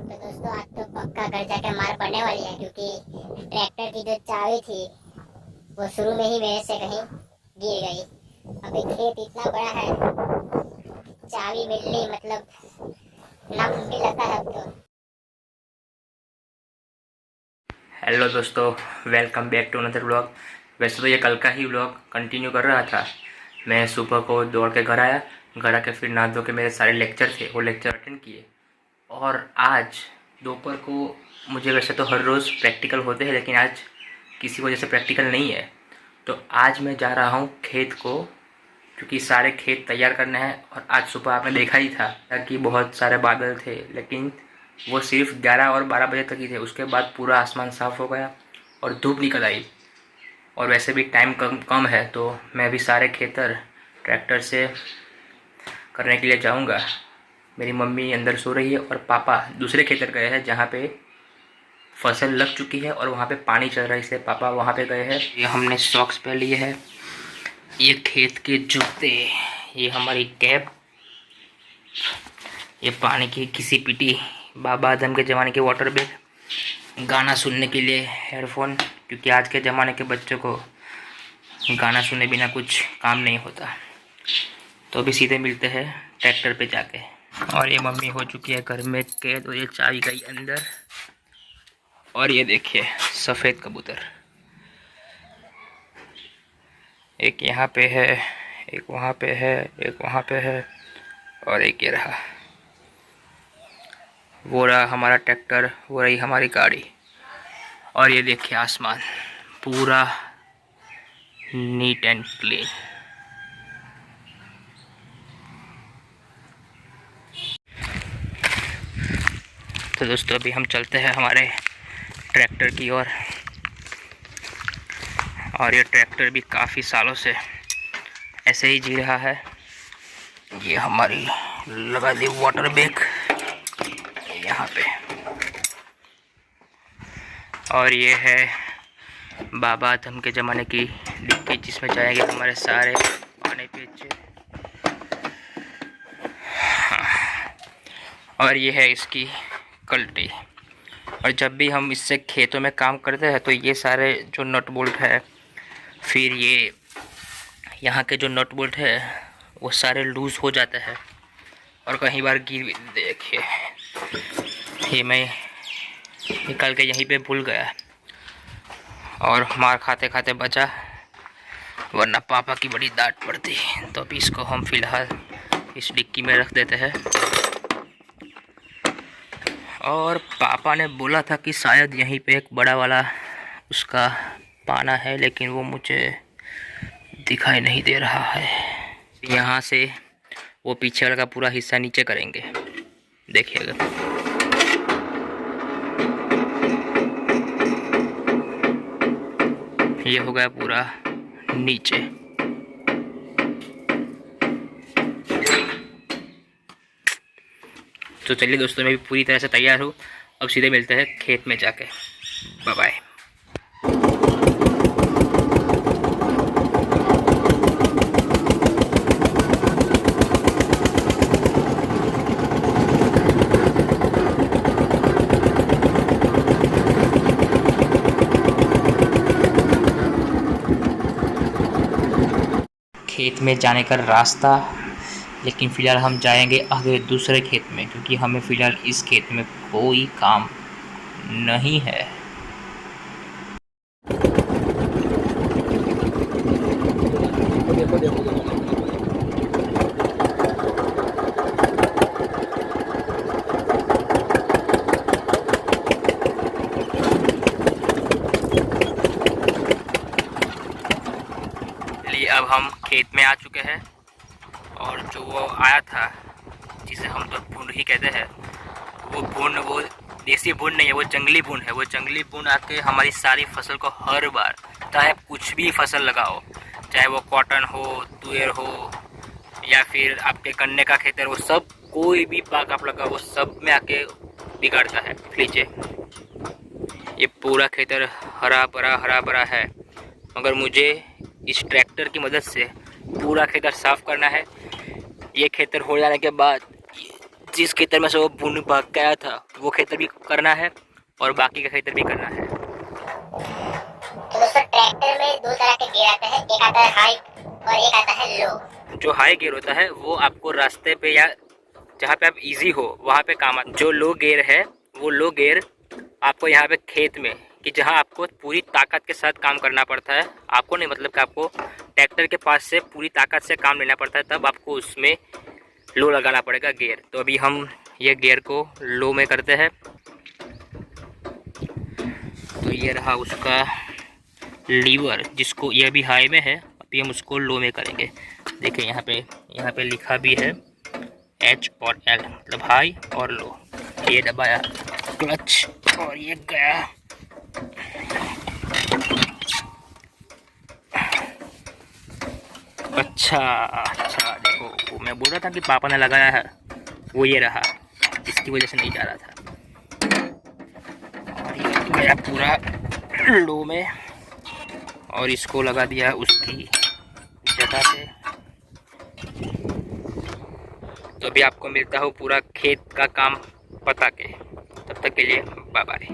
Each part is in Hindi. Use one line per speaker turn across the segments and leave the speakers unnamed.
तो दोस्तों आज तो पक्का घर जाके मार पड़ने वाली है, क्योंकि ट्रैक्टर की जो चाबी थी वो शुरू में ही मेरे से कहीं गिर गई। अभी खेत इतना बड़ा है, चाबी मिलनी मतलब नामुमकिन लगता है अब तो।
हेलो दोस्तों, welcome back to another vlog. वैसे तो ये कल का ही व्लॉग कंटिन्यू कर रहा था। मैं सुबह को दौड़ के घर आया, घर आके फिर नहा धो के मेरे सारे लेक्चर थे वो लेक्चर अटेंड किए। और आज दोपहर को मुझे वैसे तो हर रोज़ प्रैक्टिकल होते हैं, लेकिन आज किसी वजह से प्रैक्टिकल नहीं है। तो आज मैं जा रहा हूँ खेत को, क्योंकि सारे खेत तैयार करने हैं। और आज सुबह आपने देखा ही था कि बहुत सारे बादल थे, लेकिन वो सिर्फ 11 और 12 बजे तक ही थे। उसके बाद पूरा आसमान साफ़ हो गया और धूप निकल आई। और वैसे भी टाइम कम है, तो मैं भी सारे खेतर ट्रैक्टर से करने के लिए जाऊंगा। मेरी मम्मी अंदर सो रही है और पापा दूसरे खेतर गए हैं जहाँ पे फसल लग चुकी है और वहाँ पे पानी चल रहा है, इसलिए पापा वहाँ पे गए हैं। ये हमने सॉक्स पहन लिए है, ये खेत के जूते, ये हमारी कैप, ये पानी की घिसी पिटी बाबा आदम के ज़माने के वाटर बैग, गाना सुनने के लिए हेडफोन, क्योंकि आज के ज़माने के बच्चों को गाना सुने बिना कुछ काम नहीं होता। तो अभी सीधे मिलते हैं ट्रैक्टर पे जाके। और ये मम्मी हो चुकी है घर में कैद और ये चाबी गई अंदर। और ये देखिए सफ़ेद कबूतर, एक यहाँ पे है, एक वहाँ पे है, एक वहाँ पे है, और एक ये रहा। वो रहा हमारा ट्रैक्टर, वो रही हमारी गाड़ी। और ये देखिए आसमान पूरा नीट एंड क्लीन। तो दोस्तों अभी हम चलते हैं हमारे ट्रैक्टर की ओर। और ये ट्रैक्टर भी काफ़ी सालों से ऐसे ही जी रहा है। ये हमारी लगा दी वाटर बैग यहाँ पे। और ये है बाबा आदम के ज़माने की डिक्की, जिसमें जाएंगे हमारे सारे पानी पीछे। और ये है इसकी कल्टी। और जब भी हम इससे खेतों में काम करते हैं तो ये सारे जो नट बोल्ट है, फिर ये यहाँ के जो नट बोल्ट है वो सारे लूज़ हो जाते हैं और कहीं बार गिर भी। देखिए ये मैं निकाल के यहीं पे भूल गया और मार खाते खाते बचा, वरना पापा की बड़ी डांट पड़ती। तो अभी इसको हम फ़िलहाल इस डिक्की में रख देते हैं। और पापा ने बोला था कि शायद यहीं पे एक बड़ा वाला उसका पाना है, लेकिन वो मुझे दिखाई नहीं दे रहा है। यहाँ से वो पीछे वाला का पूरा हिस्सा नीचे करेंगे, देखिएगा। ये हो गया पूरा नीचे। तो चलिए दोस्तों, मैं भी पूरी तरह से तैयार हूँ। अब सीधे मिलते हैं खेत में जाके। Bye bye. खेत में जाने का रास्ता, लेकिन फ़िलहाल हम जाएंगे आगे दूसरे खेत में, क्योंकि हमें फ़िलहाल इस खेत में कोई काम नहीं है। देखो देखो देखो। चलिए अब हम खेत में आ चुके हैं। और जो वो आया था जिसे हम तो भून ही कहते हैं, वो देसी भून नहीं है, वो जंगली भून है। वो जंगली भून आके हमारी सारी फसल को हर बार, चाहे कुछ भी फसल लगाओ, चाहे वो कॉटन हो, तुअर हो, या फिर आपके गन्ने का खेतर, वो सब कोई भी पाक आप लगाओ वो सब में आके बिगाड़ता है। लीजिए ये पूरा खेतर हरा भरा है, मगर मुझे इस ट्रैक्टर की मदद से पूरा खेतर साफ़ करना है। ये खेतर हो जाने के बाद जिस खेतर में से वो भून भाग गया था वो खेतर भी करना है और बाकी का खेतर भी करना है।
तो दोस्तों ट्रैक्टर में दो तरह के गियर आते हैं, एक आता है हाई और एक आता है लो।
जो हाई गियर होता है वो आपको रास्ते पे या जहाँ पे आप इजी हो वहाँ पे काम आता है। जो लो गियर है वो लो गियर आपको यहाँ पे खेत में कि जहाँ आपको पूरी ताकत के साथ काम करना पड़ता है, आपको नहीं मतलब कि आपको ट्रैक्टर के पास से पूरी ताकत से काम लेना पड़ता है, तब आपको उसमें लो लगाना पड़ेगा गियर। तो अभी हम ये गियर को लो में करते हैं। तो ये रहा उसका लीवर, जिसको ये अभी हाई में है, अभी हम उसको लो में करेंगे। देखिए यहाँ पे लिखा भी है H और L, मतलब हाई और लो। ये दबाया क्लच और ये गया। अच्छा देखो, मैं बोल रहा था कि पापा ने लगाया है, वो ये रहा, इसकी वजह से नहीं जा रहा था। और ये गया पूरा लो में और इसको लगा दिया उसकी जगह पे। तो अभी आपको मिलता हो पूरा खेत का काम पता के, तब तक के लिए बाय बाय।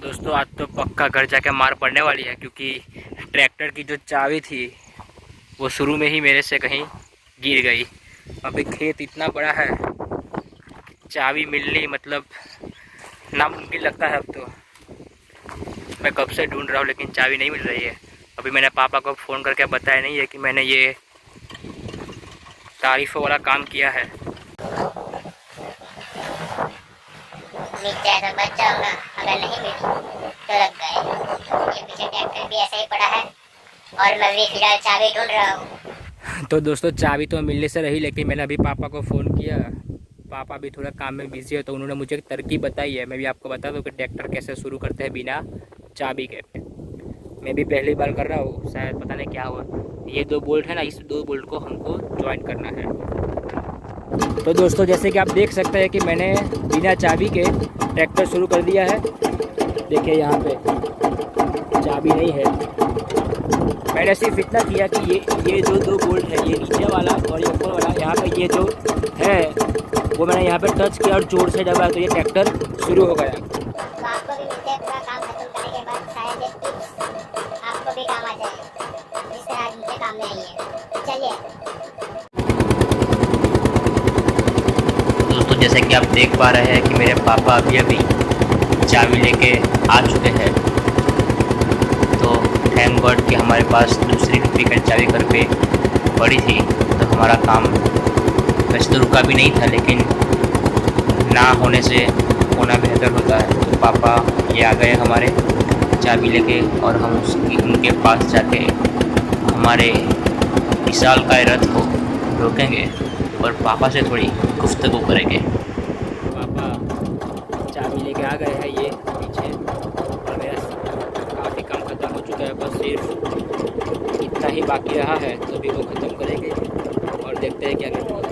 दोस्तों आज तो पक्का घर जाके मार पड़ने वाली है, क्योंकि ट्रैक्टर की जो चाबी थी वो शुरू में ही मेरे से कहीं गिर गई। अभी खेत इतना बड़ा है, चाबी मिलनी मतलब नामुमकिन लगता है। अब तो मैं कब से ढूंढ रहा हूँ लेकिन चाबी नहीं मिल रही है। अभी मैंने पापा को फ़ोन करके बताया नहीं है कि मैंने ये तारीफ़ों वाला काम किया है।
मिल जाए तो बच जाऊंगा, अगर नहीं मिली तो लग गए। ये पीछे ट्रैक्टर भी ऐसा ही पड़ा है और मैं भी फिलहाल चाबी ढूंढ रहा हूँ।
तो दोस्तों चाबी तो मिलने से रही, लेकिन मैंने अभी पापा को फ़ोन किया। पापा भी थोड़ा काम में बिजी है, तो उन्होंने मुझे एक तरकीब बताई है। मैं भी आपको बता दूं कि ट्रैक्टर कैसे शुरू करते हैं बिना चाबी के। मैं भी पहली बार कर रहा हूँ, शायद पता नहीं क्या हुआ। ये 2 बोल्ट है ना, इस 2 बोल्ट को हमको ज्वाइन करना है। तो दोस्तों जैसे कि आप देख सकते हैं कि मैंने बिना चाबी के ट्रैक्टर शुरू कर दिया है। देखिए यहाँ पे चाबी नहीं है। मैंने सिर्फ इतना किया कि ये जो 2 बोल्ट है, ये नीचे वाला और ये ऊपर वाला, यहाँ पे ये जो है वो मैंने यहाँ पे टच किया और जोर से दबाया तो ये ट्रैक्टर शुरू हो गया।
तो आपको भी मिलते हैं पूरा काम खत्म करने के बाद, शायद ये टिप्स आपको भी काम आ जाए जिस तरह आज मुझे काम में आई है। चलिए
दोस्तों जैसे कि आप देख पा रहे हैं कि मेरे पापा अभी चाबी लेके आ चुके हैं। तो थैंक गॉड कि हमारे पास दूसरी डुप्लीकेट चाबी घर पे पड़ी थी, तो हमारा काम वैसे तो रुका भी नहीं था, लेकिन ना होने से होना बेहतर होता है। तो पापा ये आ गए हमारे चाबी लेके, और हम उनके पास जाके हमारे विशालकाय रथ को रोकेंगे और पापा से थोड़ी गुफ्तगू करेंगे। पापा चाबी लेके आ गए हैं ये पीछे, और मेरा काफ़ी काम ख़त्म हो चुका है, बस सिर्फ इतना ही बाकी रहा है। तो भी वो ख़त्म करेंगे और देखते हैं क्या करते हैं।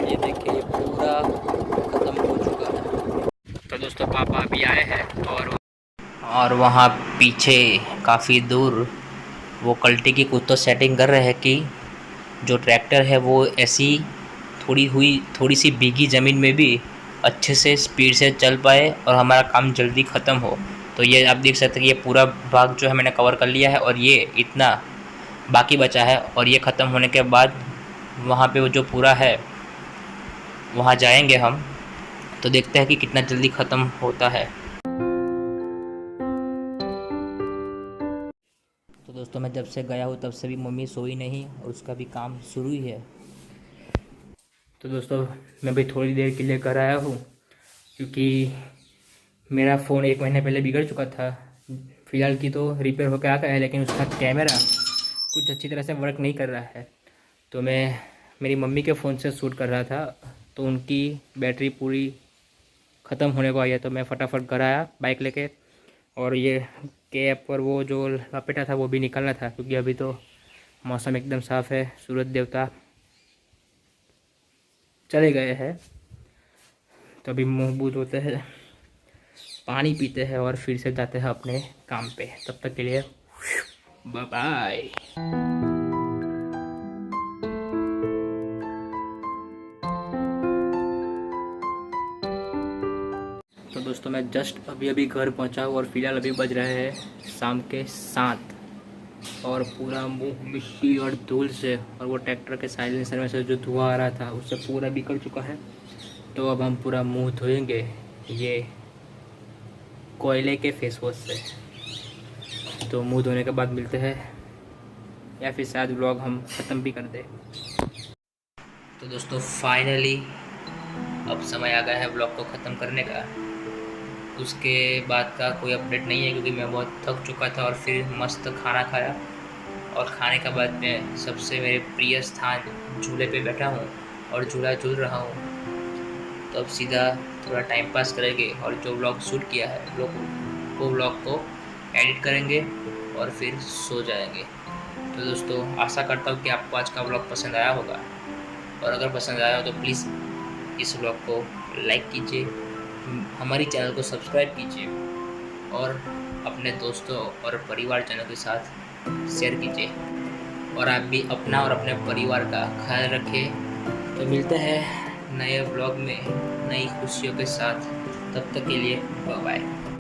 ये देखिए ये पूरा ख़त्म हो चुका है। तो दोस्तों पापा अभी आए हैं और वहाँ पीछे काफ़ी दूर वो कल्टी की कुछ तो सेटिंग कर रहे हैं कि जो ट्रैक्टर है वो ऐसी थोड़ी सी भीगी ज़मीन में भी अच्छे से स्पीड से चल पाए और हमारा काम जल्दी ख़त्म हो। तो ये आप देख सकते हैं कि ये पूरा भाग जो है मैंने कवर कर लिया है और ये इतना बाकी बचा है, और ये ख़त्म होने के बाद वहाँ पे वो जो पूरा है वहाँ जाएंगे हम, तो देखते हैं कि कितना जल्दी ख़त्म होता है। तो दोस्तों मैं जब से गया हूँ तब से भी मम्मी सोई नहीं और उसका भी काम शुरू ही है। तो दोस्तों मैं भी थोड़ी देर के लिए घर आया हूँ क्योंकि मेरा फ़ोन 1 महीने पहले बिगड़ चुका था। फ़िलहाल की तो रिपेयर होकर आ गया है, लेकिन उसका कैमरा कुछ अच्छी तरह से वर्क नहीं कर रहा है। तो मैं मेरी मम्मी के फ़ोन से शूट कर रहा था, तो उनकी बैटरी पूरी ख़त्म होने को आई है। तो मैं फटाफट घर आया बाइक लेके, और ये कैप और वो जो लपेटा था वो भी निकालना था क्योंकि अभी तो मौसम एकदम साफ़ है। सूरज देवता चले गए हैं, तो अभी मुँह बूँध होते हैं, पानी पीते हैं और फिर से जाते हैं अपने काम पे। तब तक के लिए बाय बाय। तो दोस्तों मैं जस्ट अभी घर पहुंचा हूँ और फिलहाल अभी बज रहे हैं शाम के 7 और पूरा मुंह मिट्टी और धूल से और वो ट्रैक्टर के साइलेंसर में से जो धुआं आ रहा था उससे पूरा बिगड़ चुका है। तो अब हम पूरा मुंह धोएंगे ये कोयले के फेस वॉश से। तो मुंह धोने के बाद मिलते हैं, या फिर शायद व्लॉग हम ख़त्म भी कर दें। तो दोस्तों फाइनली अब समय आ गया है व्लॉग को ख़त्म करने का। उसके बाद का कोई अपडेट नहीं है क्योंकि मैं बहुत थक चुका था और फिर मस्त खाना खाया, और खाने के बाद मैं सबसे मेरे प्रिय स्थान झूले पे बैठा हूँ और झूला झूल रहा हूँ। तो अब सीधा थोड़ा टाइम पास करेंगे और जो व्लॉग शूट किया है वो व्लॉग को एडिट करेंगे और फिर सो जाएंगे। तो दोस्तों आशा करता हूँ कि आपको आज का व्लॉग पसंद आया होगा, और अगर पसंद आया हो तो प्लीज़ इस व्लॉग को लाइक कीजिए, हमारी चैनल को सब्सक्राइब कीजिए और अपने दोस्तों और परिवारजनों के साथ शेयर कीजिए, और आप भी अपना और अपने परिवार का ख्याल रखें। तो मिलते हैं नए व्लॉग में नई खुशियों के साथ, तब तक के लिए बाय बाय।